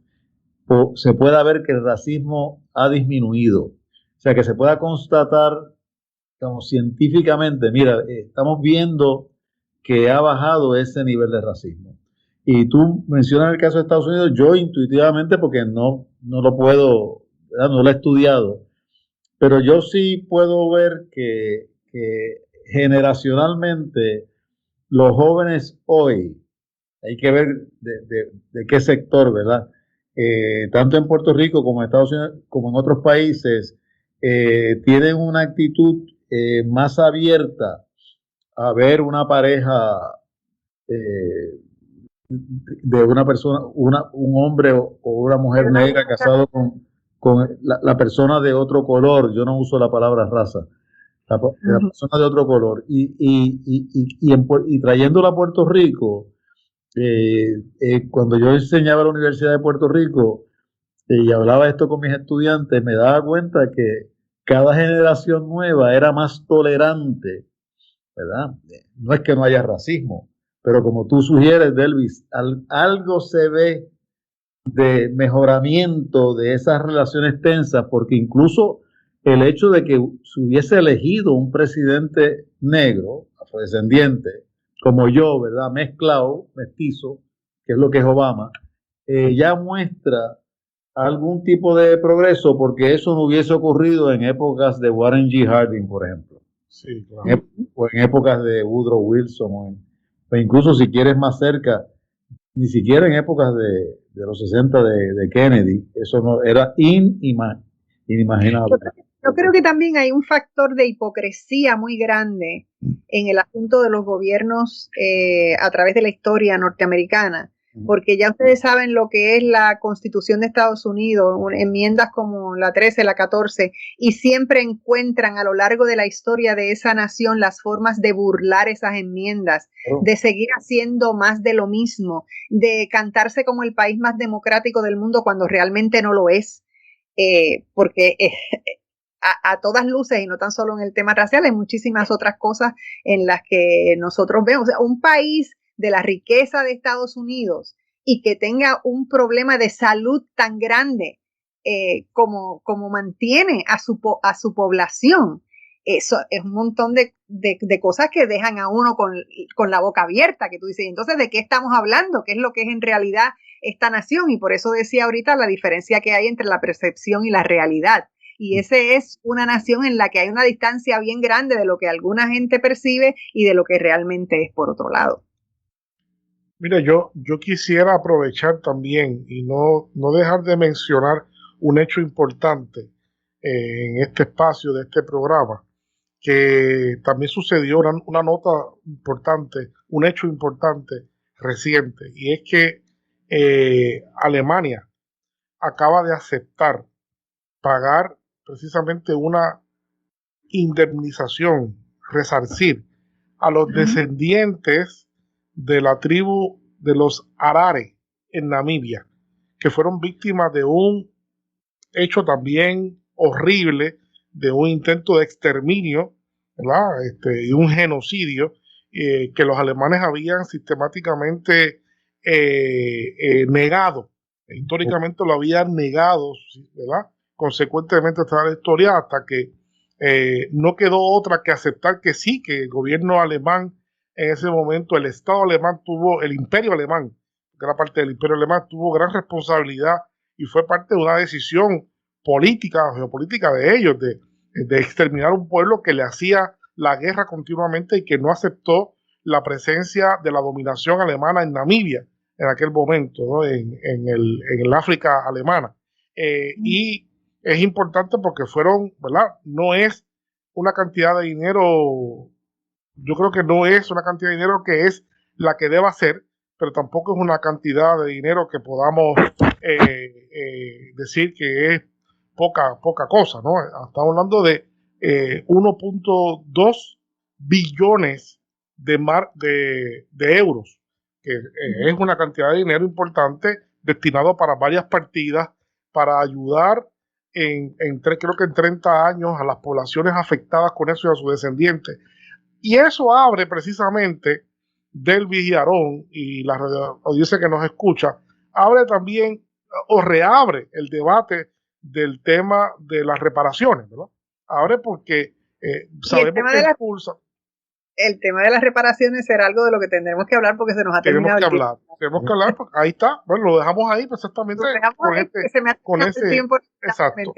se pueda ver que el racismo ha disminuido? O sea, que se pueda constatar como científicamente, mira, estamos viendo que ha bajado ese nivel de racismo. Y tú mencionas el caso de Estados Unidos, yo intuitivamente, porque no lo puedo, ¿verdad? No lo he estudiado, pero yo sí puedo ver que generacionalmente los jóvenes hoy, hay que ver de qué sector, ¿verdad? Tanto en Puerto Rico como en Estados Unidos, como en otros países, tienen una actitud más abierta a ver una pareja de una persona, un hombre o una mujer negra casado con la persona de otro color. Yo no uso la palabra raza. La persona de otro color. Y trayéndola a Puerto Rico, cuando yo enseñaba en la Universidad de Puerto Rico y hablaba esto con mis estudiantes, me daba cuenta que cada generación nueva era más tolerante, ¿verdad? No es que no haya racismo, pero como tú sugieres, Delvis, algo se ve de mejoramiento de esas relaciones tensas, porque incluso el hecho de que se hubiese elegido un presidente negro, afrodescendiente, como yo, ¿verdad? Mezclado, mestizo, que es lo que es Obama, ya muestra algún tipo de progreso, porque eso no hubiese ocurrido en épocas de Warren G. Harding, por ejemplo. Sí, claro. O en épocas de Woodrow Wilson, o incluso si quieres más cerca, ni siquiera en épocas de los 60 de Kennedy, eso no era inimaginable. Yo creo que también hay un factor de hipocresía muy grande en el asunto de los gobiernos a través de la historia norteamericana, porque ya ustedes saben lo que es la Constitución de Estados Unidos, enmiendas como la 13, la 14, y siempre encuentran a lo largo de la historia de esa nación las formas de burlar esas enmiendas, de seguir haciendo más de lo mismo, de cantarse como el país más democrático del mundo cuando realmente no lo es, porque a todas luces, y no tan solo en el tema racial, hay muchísimas otras cosas en las que nosotros vemos. O sea, un país de la riqueza de Estados Unidos y que tenga un problema de salud tan grande como mantiene a su población, eso es un montón de cosas que dejan a uno con la boca abierta, que tú dices, entonces, ¿de qué estamos hablando? ¿Qué es lo que es en realidad esta nación? Y por eso decía ahorita la diferencia que hay entre la percepción y la realidad. Y esa es una nación en la que hay una distancia bien grande de lo que alguna gente percibe y de lo que realmente es por otro lado. Mira, yo quisiera aprovechar también y no dejar de mencionar un hecho importante en este espacio de este programa, que también sucedió una nota importante, un hecho importante reciente, y es que Alemania acaba de aceptar pagar precisamente una indemnización, resarcir a los descendientes de la tribu de los Harare en Namibia, que fueron víctimas de un hecho también horrible, de un intento de exterminio, ¿verdad? Y un genocidio que los alemanes habían sistemáticamente negado. Históricamente lo habían negado, ¿verdad? Consecuentemente está la historia hasta que no quedó otra que aceptar que sí, que el gobierno alemán en ese momento, el Estado alemán tuvo, el imperio alemán, gran parte del imperio alemán tuvo gran responsabilidad y fue parte de una decisión política, geopolítica de ellos, de exterminar un pueblo que le hacía la guerra continuamente y que no aceptó la presencia de la dominación alemana en Namibia en aquel momento, ¿no? en el África alemana. Y es importante porque fueron, ¿verdad? No es una cantidad de dinero, yo creo que no es una cantidad de dinero que es la que deba ser, pero tampoco es una cantidad de dinero que podamos decir que es poca cosa, ¿no? Estamos hablando de 1.2 billones de euros, que es una cantidad de dinero importante destinado para varias partidas para ayudar creo que en 30 años a las poblaciones afectadas con eso y a sus descendientes. Y eso abre precisamente, Delvis y Aarón y la audiencia que nos escucha, abre también o reabre el debate del tema de las reparaciones, ¿verdad? Abre porque sabemos que impulsa. El tema de las reparaciones será algo de lo que tendremos que hablar porque se nos ha terminado el tiempo. Tenemos que hablar, porque ahí está, bueno, lo dejamos ahí exactamente con ese tiempo. Exacto.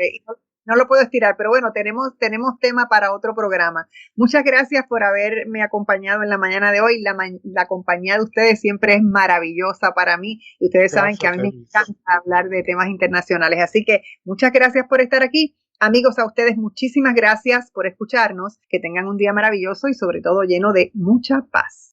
No lo puedo estirar, pero bueno, tenemos tema para otro programa. Muchas gracias por haberme acompañado en la mañana de hoy. La compañía de ustedes siempre es maravillosa para mí y ustedes saben que a mí me encanta hablar de temas internacionales. Así que muchas gracias por estar aquí. Amigos, a ustedes muchísimas gracias por escucharnos. Que tengan un día maravilloso y sobre todo lleno de mucha paz.